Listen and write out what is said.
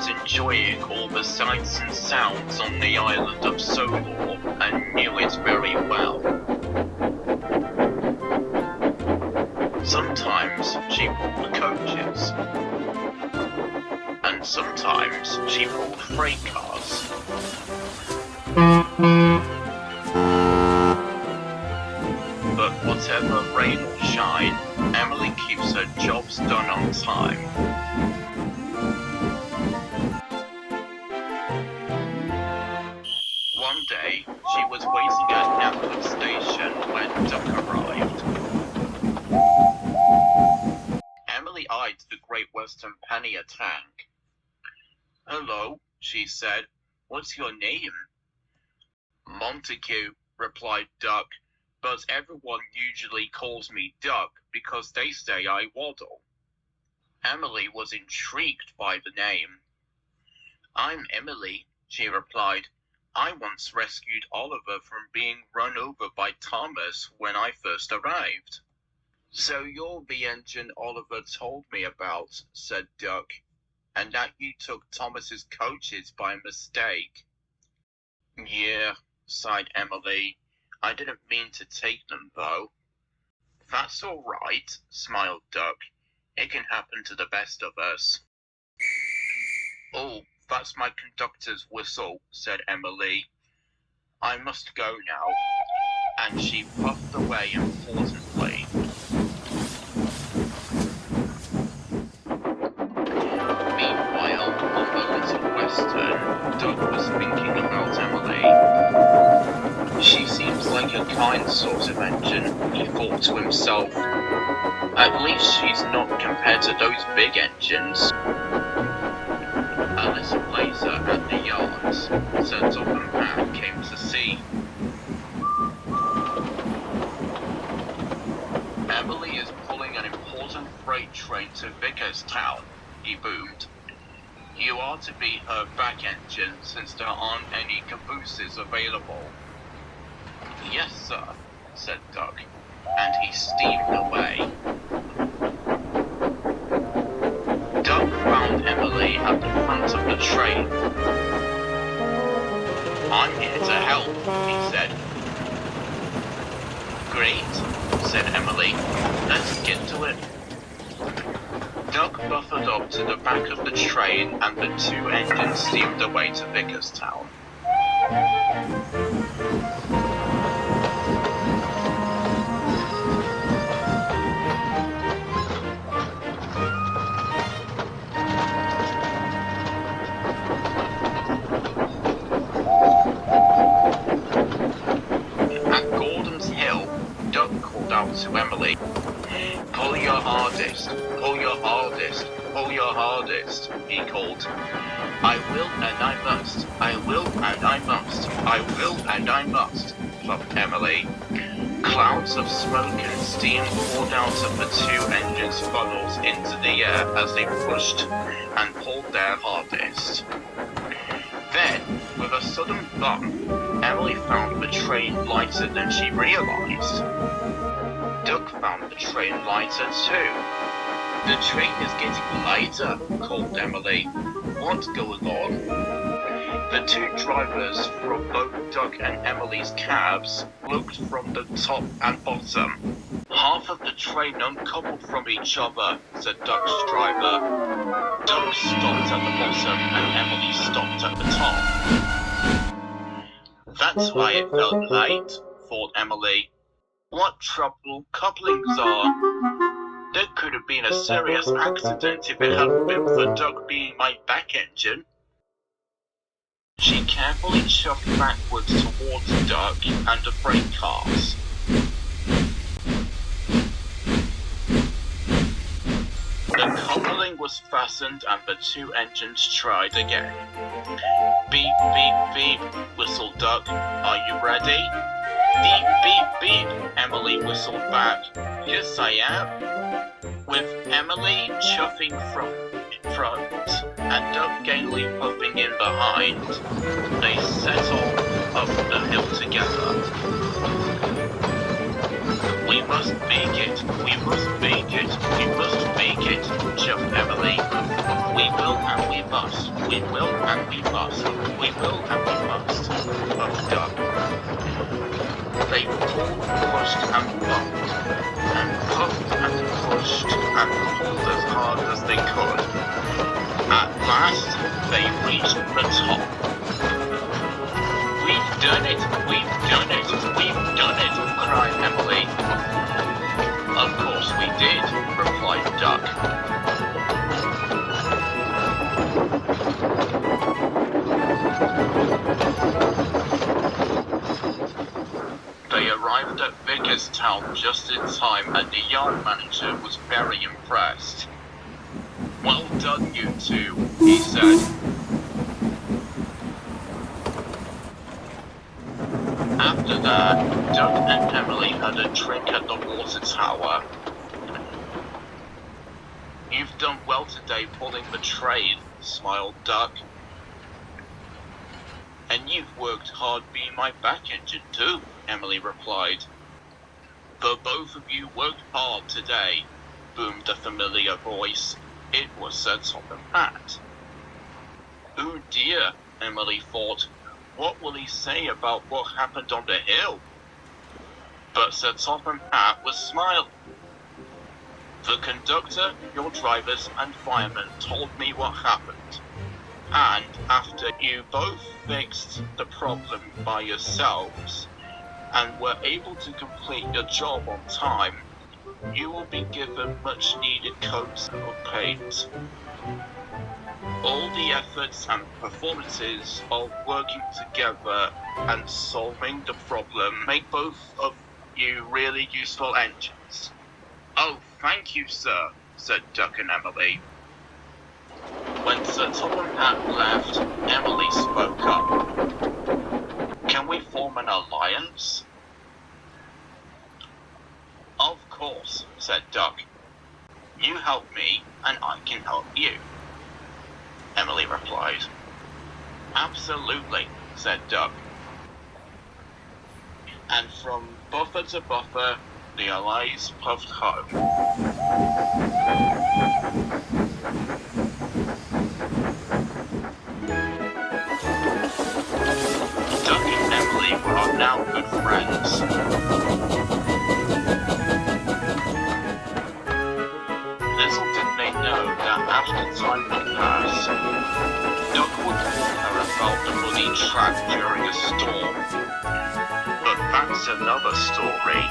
enjoying all the sights and sounds on the island of Solor and knew it very well. Sometimes she pulled coaches, and sometimes she pulled freight cars. But whatever rain or shine, Emily keeps her jobs done on time. One day, she was waiting at Naples station when Duck arrived. Emily eyed the Great Western Pannier tank. "Hello," she said. "What's your name?" "Montague," replied Duck, "but everyone usually calls me Duck because they say I waddle." Emily was intrigued by the name. "I'm Emily," she replied. "I once rescued Oliver from being run over by Thomas when I first arrived." "So you're the engine Oliver told me about," said Duck, "and that you took Thomas's coaches by mistake." "Yeah," sighed Emily. "I didn't mean to take them, though." "That's all right," smiled Duck. "It can happen to the best of us." "Oh, that's my conductor's whistle," said Emily. "I must go now." And she puffed away importantly. Meanwhile, on the Little Western, Duck was thinking about Emily. "She seems like a kind sort of engine," he thought to himself. "At least she's not compared to those big engines." A little later at the yards, Sir Dog and Pat came to see. "Emily is pulling an important freight train to Vickerstown," he boomed. "You are to be her back engine since there aren't any cabooses available." "Yes, sir," said Duck, and he steamed away. Duck found Emily at the front of the train. "I'm here to help," he said. "Great," said Emily. "Let's get to it." Duck buffered up to the back of the train and the two engines steamed away to Vickerstown. To Emily, "Pull your hardest, pull your hardest, pull your hardest," he called. "I will and I must, I will and I must, I will and I must," puffed Emily. Clouds of smoke and steam poured out of the two engines' funnels into the air as they pushed and pulled their hardest. Then, with a sudden bump, Emily found the train lighter than she realized. Duck found the train lighter too. "The train is getting lighter," called Emily. "What's going on?" The two drivers from both Duck and Emily's cabs looked from the top and bottom. "Half of the train uncoupled from each other," said Duck's driver. Duck stopped at the bottom and Emily stopped at the top. "That's why it felt light," thought Emily. "What trouble couplings are! There could have been a serious accident if it hadn't been for Duck being my back engine." She carefully shoved backwards towards Duck and the freight cars. The coupling was fastened and the two engines tried again. "Beep, beep, beep," whistled Duck. "Are you ready?" "Beep, beep, beep," Emily whistled back. "Yes, I am." With Emily chuffing from front and Duck gaily puffing in behind, they set off up the hill together. "We must make it, we must make it, we must make it," chuffed Emily. "We will and we must. We will and we must. We will and we must. Puffed Duck. They pulled, pushed and bumped, and puffed and pushed and pulled as hard as they could. At last, they reached the top. We've done it! We've done it! We've done it! Cried Emily. Of course we did, replied Duck. They arrived at Vicarstown just in time, and the yard manager was very impressed. Well done, you two, he said. After that, Duck and Emily had a drink at the water tower. You've done well today pulling the train, smiled Duck. And you've worked hard being my back engine too, Emily replied. The both of you worked hard today, boomed a familiar voice. It was Sir Topham Hatt. Oh dear, Emily thought. What will he say about what happened on the hill? But Sir Topham Hatt was smiling. The conductor, your drivers and firemen told me what happened. And after you both fixed the problem by yourselves and were able to complete your job on time, you will be given much needed coats of paint. All the efforts and performances of working together and solving the problem make both of you really useful engines. Oh, thank you, sir, said Duck and Emily. When Sir Topham Hatt left, Emily spoke up. Can we form an alliance? Of course, said Duck. You help me, and I can help you, Emily replied. Absolutely, said Duck. And from buffer to buffer, the allies puffed home. Duck and Emily are now good friends. Little did they know that after time would pass, Duck would warn her about the muddy track during a storm. But that's another story.